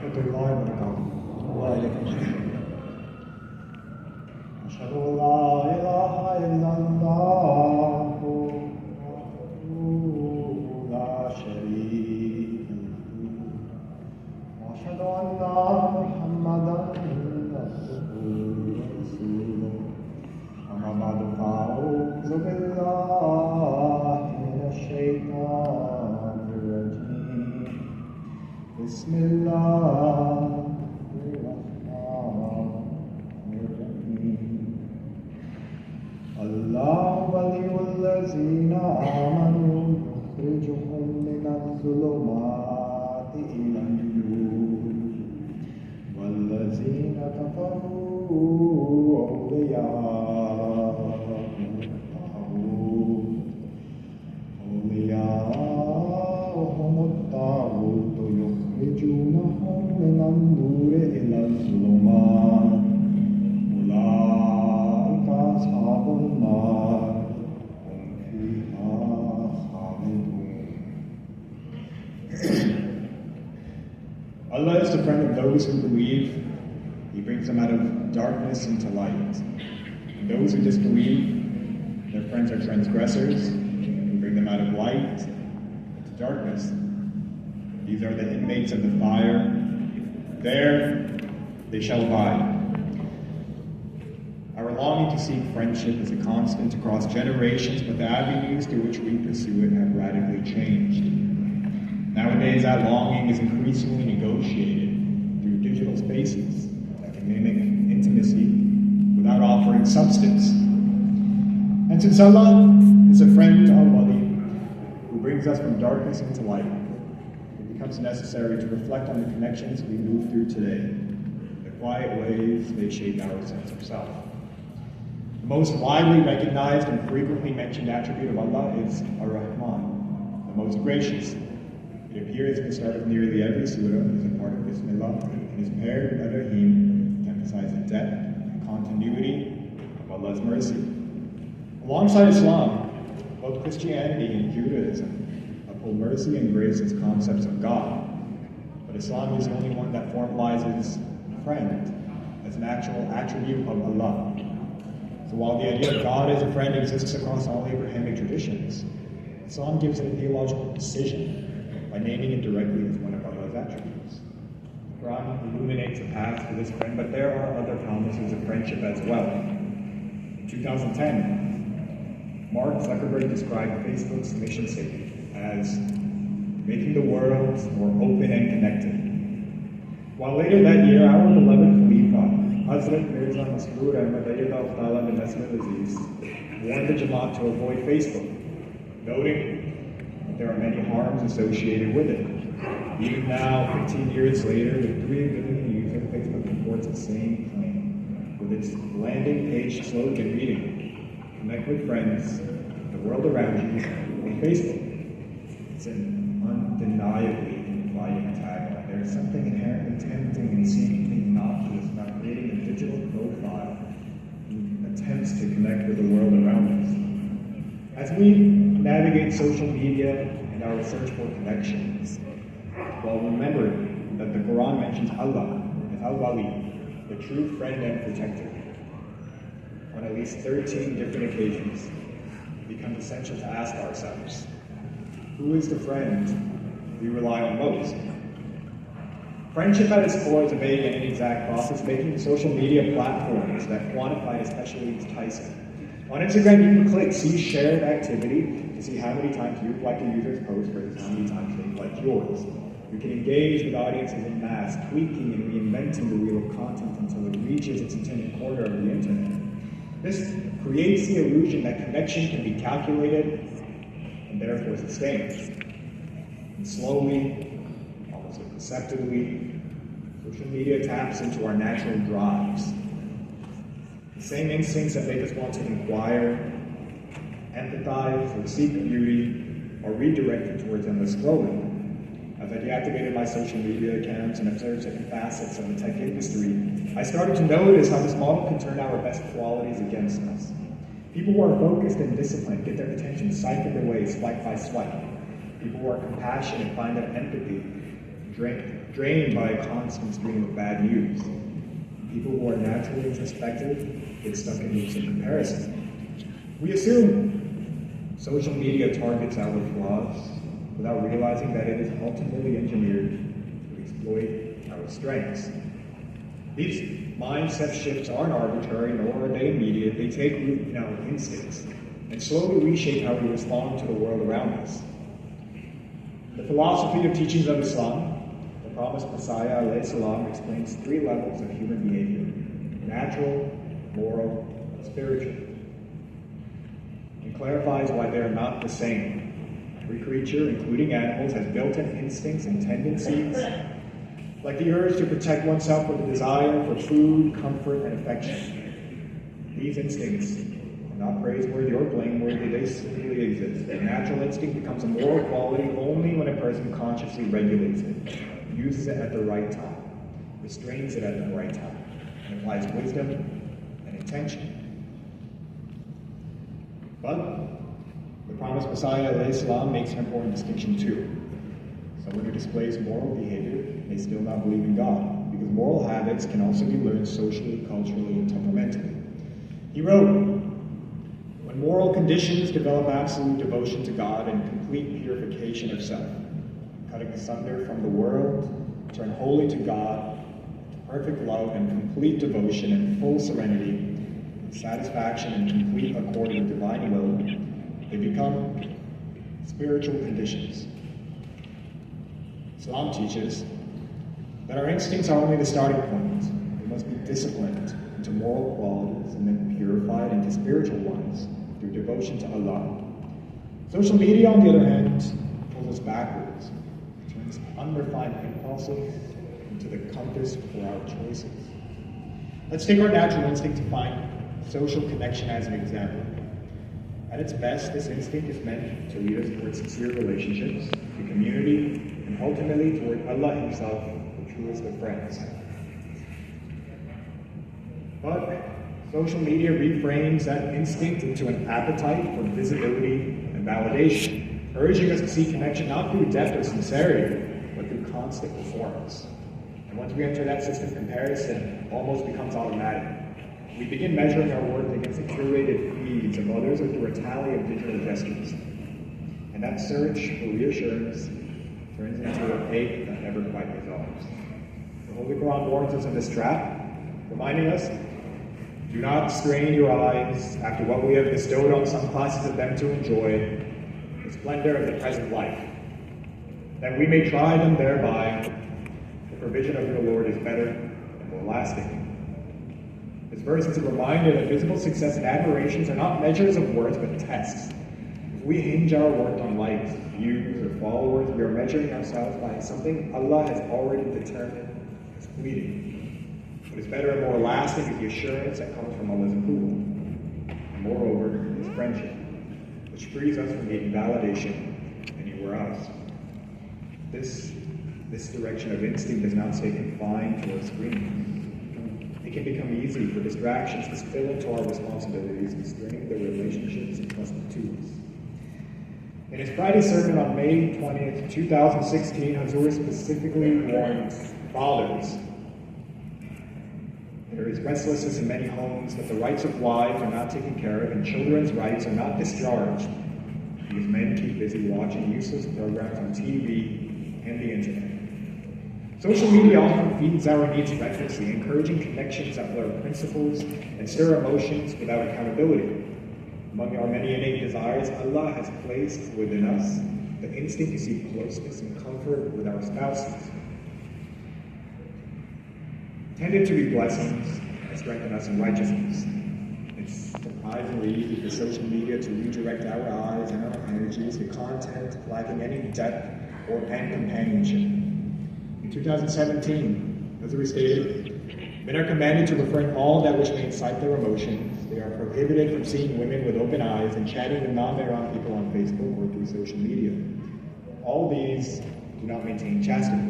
warahmatullahi wabarakatuh. Waalaikumsalam. Ashhadu an la ilaha illallah wahdahu la sharika lahu wa ashhadu anna Muhammadan abduhu wa rasuluh. Amma ba'du, fa'udhu billahi minash shaitanir rajim. Bismillahirrahmanirrahim. Allahu waliyul ladzina amanu yukhrijuhum minadh dhulumati ilan nur wal ladzina kafaru awliya'uhum at-taghut yukhrijunahum minan nur ila dhulumat ulaika ashabun nar hum fiha khalidun. Allah is the friend of those who believe. He brings them out of darkness into light. And those who disbelieve, their friends are transgressors, who bring them out of light into darkness. These are the inmates of the fire. There they shall abide. Our longing to seek friendship is a constant across generations, but the avenues through which we pursue it have radically changed. Nowadays, that longing is increasingly negotiated through digital spaces that can mimic intimacy without offering substance. And since Allah is a friend, Al-Wali, who brings us from darkness into light, it becomes necessary to reflect on the connections we move through today, the quiet ways they shape our sense of self. The most widely recognized and frequently mentioned attribute of Allah is Ar-Rahman, the most gracious. It appears at the start of nearly every surah as a part of Bismillah and is paired with Ar-Rahim to emphasize the depth and continuity of Allah's mercy. Alongside Islam, both Christianity and Judaism uphold mercy and grace as concepts of God, but Islam is the only one that formalizes friend as an actual attribute of Allah. So while the idea of God as a friend exists across all Abrahamic traditions, Islam gives it a theological precision by naming it directly as one of Allah's attributes. The Quran illuminates the path to this friend, but there are other promises of friendship as well. In 2010, Mark Zuckerberg described Facebook's mission statement as making the world more open and connected. While later that year, our beloved Khalifa, Hazrat Mirza Masroor Ahmadiya bin Nasir Aziz, warned the Jamaat to avoid Facebook, noting there are many harms associated with it. Even now, 15 years later, with 3 billion users, Facebook reports the same claim, with its landing page slogan reading, "Connect with friends, the world around you, on Facebook." It's an undeniably inviting tagline. There's something inherently tempting and seemingly innocuous about creating a digital profile in attempts to connect with the world around us. As we navigate social media and our search for connections, while remembering that the Quran mentions Allah as Al-Wali, the true friend and protector, on at least 13 different occasions, it becomes essential to ask ourselves, who is the friend we rely on most? Friendship at its core is a vague and inexact process, making social media platforms that quantify it especially enticing. On Instagram, you can click see shared activity to see how many times you've liked a user's post versus how many times they've liked yours. You can engage with audiences en masse, tweaking and reinventing the wheel of content until it reaches its intended corner of the internet. This creates the illusion that connection can be calculated and therefore sustained. And slowly, almost imperceptibly, social media taps into our natural drives. The same instincts that make us want to inquire, empathize, or seek beauty are redirected towards endless scrolling. As I deactivated my social media accounts and observed certain facets of the tech industry, I started to notice how this model can turn our best qualities against us. People who are focused and disciplined get their attention siphoned away swipe by swipe. People who are compassionate find that empathy drained. drained by a constant stream of bad news. People who are naturally introspective get stuck in loops of comparison. We assume social media targets our flaws without realizing that it is ultimately engineered to exploit our strengths. These mindset shifts aren't arbitrary, nor are they immediate. They take root in our instincts and slowly reshape how we respond to the world around us. The philosophy of teachings of Islam, the promised Messiah alayhi salam, explains 3 levels of human behavior: natural, moral, and spiritual, and clarifies why they are not the same. Every creature, including animals, has built-in instincts and tendencies, like the urge to protect oneself with a desire for food, comfort, and affection. These instincts are not praiseworthy or blameworthy, they simply exist. A natural instinct becomes a moral quality only when a person consciously regulates it, uses it at the right time, restrains it at the right time, and applies wisdom and intention. But the promised Messiah alayhi salam makes an important distinction too. Someone who displays moral behavior may still not believe in God, because moral habits can also be learned socially, culturally, and temperamentally. He wrote, "When moral conditions develop absolute devotion to God and complete purification of self, cutting asunder from the world, turn wholly to God, to perfect love and complete devotion and full serenity, satisfaction and complete accord with divine will, they become spiritual conditions." Islam teaches that our instincts are only the starting point. They must be disciplined into moral qualities and then purified into spiritual ones through devotion to Allah. Social media, on the other hand, pulls us backwards. It turns unrefined impulses into the compass for our choices. Let's take our natural instinct to find social connection as an example. At its best, this instinct is meant to lead us towards sincere relationships, to community, and ultimately toward Allah Himself, the truest of friends. But social media reframes that instinct into an appetite for visibility and validation, urging us to seek connection not through depth or sincerity, but through constant performance. And once we enter that system, comparison almost becomes automatic. We begin measuring our worth against the curated feeds of others or through a tally of digital gestures. And that search for reassurance turns into an ache that never quite resolves. The Holy Quran warns us of this trap, reminding us, do not strain your eyes after what we have bestowed on some classes of them to enjoy, the splendor of the present life, that we may try them thereby. The provision of your Lord is better and more lasting. This verse is a reminder that visible success and admirations are not measures of worth, but tests. If we hinge our worth on likes, views, or followers, we are measuring ourselves by something Allah has already determined as fleeting. What is better and more lasting is the assurance that comes from Allah's approval. And moreover, is friendship, which frees us from needing validation anywhere else. This direction of instinct does not stay confined to our screens. It can become easy for distractions to spill into our responsibilities and strain the relationships entrusted to us. In his Friday sermon on May 20th, 2016, Hazur specifically warned fathers. There is restlessness in many homes that the rights of wives are not taken care of and children's rights are not discharged because men keep busy watching useless programs on TV and the internet. Social media often feeds our needs recklessly, encouraging connections that blur principles and stir emotions without accountability. Among our many innate desires, Allah has placed within us the instinct to seek closeness and comfort with our spouses. Intended to be blessings that strengthen us in righteousness. It's surprisingly easy for social media to redirect our eyes and our energies to content lacking any depth or companionship. In 2017, as we stated, men are commanded to refrain all that which may incite their emotions. They are prohibited from seeing women with open eyes and chatting with non-Mahram people on Facebook or through social media. All these do not maintain chastity.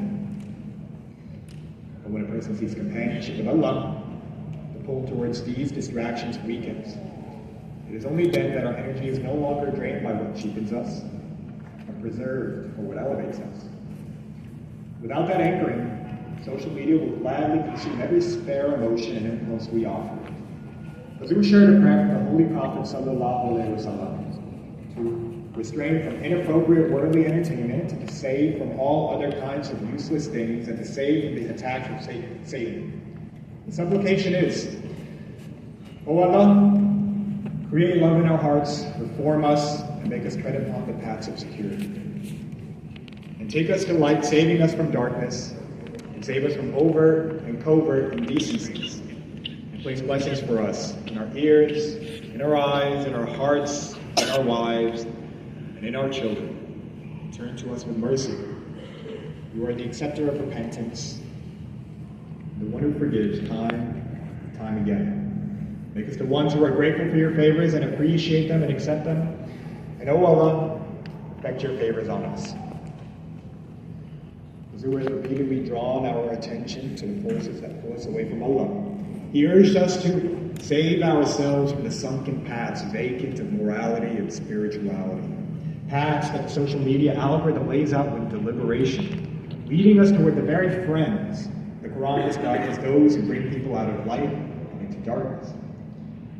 But when a person seeks companionship with Allah, the pull towards these distractions weakens. It is only then that our energy is no longer drained by what cheapens us, but preserved for what elevates us. Without that anchoring, social media will gladly consume every spare emotion and impulse we offer. As we shared a prayer from the Holy Prophet Sallallahu Alaihi Wasallam to refrain from inappropriate worldly entertainment, to save from all other kinds of useless things, and to save from the attacks of Satan. The supplication is, O Allah, create love in our hearts, reform us, and make us tread upon the paths of security. And take us to light, saving us from darkness, and save us from overt and covert indecencies. And place blessings for us in our ears, in our eyes, in our hearts, in our wives, and in our children. And turn to us with mercy. You are the acceptor of repentance, the one who forgives time and time again. Make us the ones who are grateful for your favors and appreciate them and accept them. And O Allah, effect your favors on us. As who has repeatedly drawn our attention to the forces that pull us away from Allah, He urged us to save ourselves from the sunken paths vacant of morality and spirituality. Paths that the social media algorithm lays out with deliberation, leading us toward the very friends the Quran describes as those who bring people out of light and into darkness.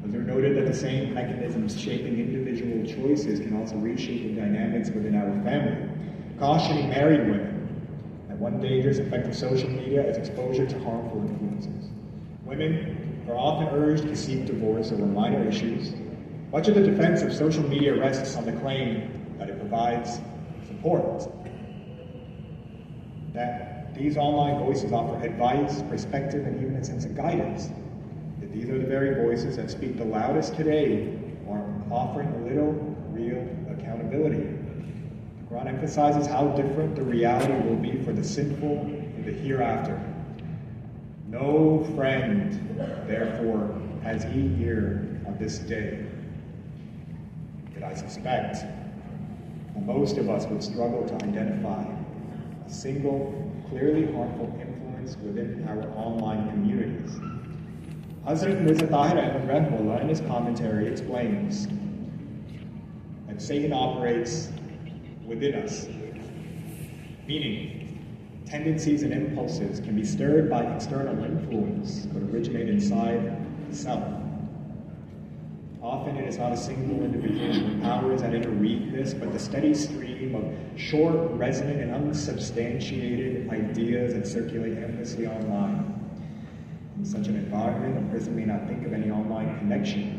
As are noted that the same mechanisms shaping individual choices can also reshape the dynamics within our family, cautioning married women that one dangerous effect of social media is exposure to harmful influences. Women are often urged to seek divorce over minor issues. Much of the defense of social media rests on the claim that it provides support, that these online voices offer advice, perspective, and even a sense of guidance. That these are the very voices that speak the loudest today, or offering little real accountability. The Quran emphasizes how different the reality will be for the sinful in the hereafter. No friend, therefore, has he here on this day. Yet I suspect that most of us would struggle to identify a single, clearly harmful influence within our online communities. Hazrat Mirza Tahir Ahmad Rahimahullah in his commentary explains that Satan operates within us, meaning tendencies and impulses can be stirred by external influence but originate inside the self. Often it is not a single individual who empowers that inner weakness, but the steady stream of short, resonant, and unsubstantiated ideas that circulate endlessly online. In such an environment, a person may not think of any online connection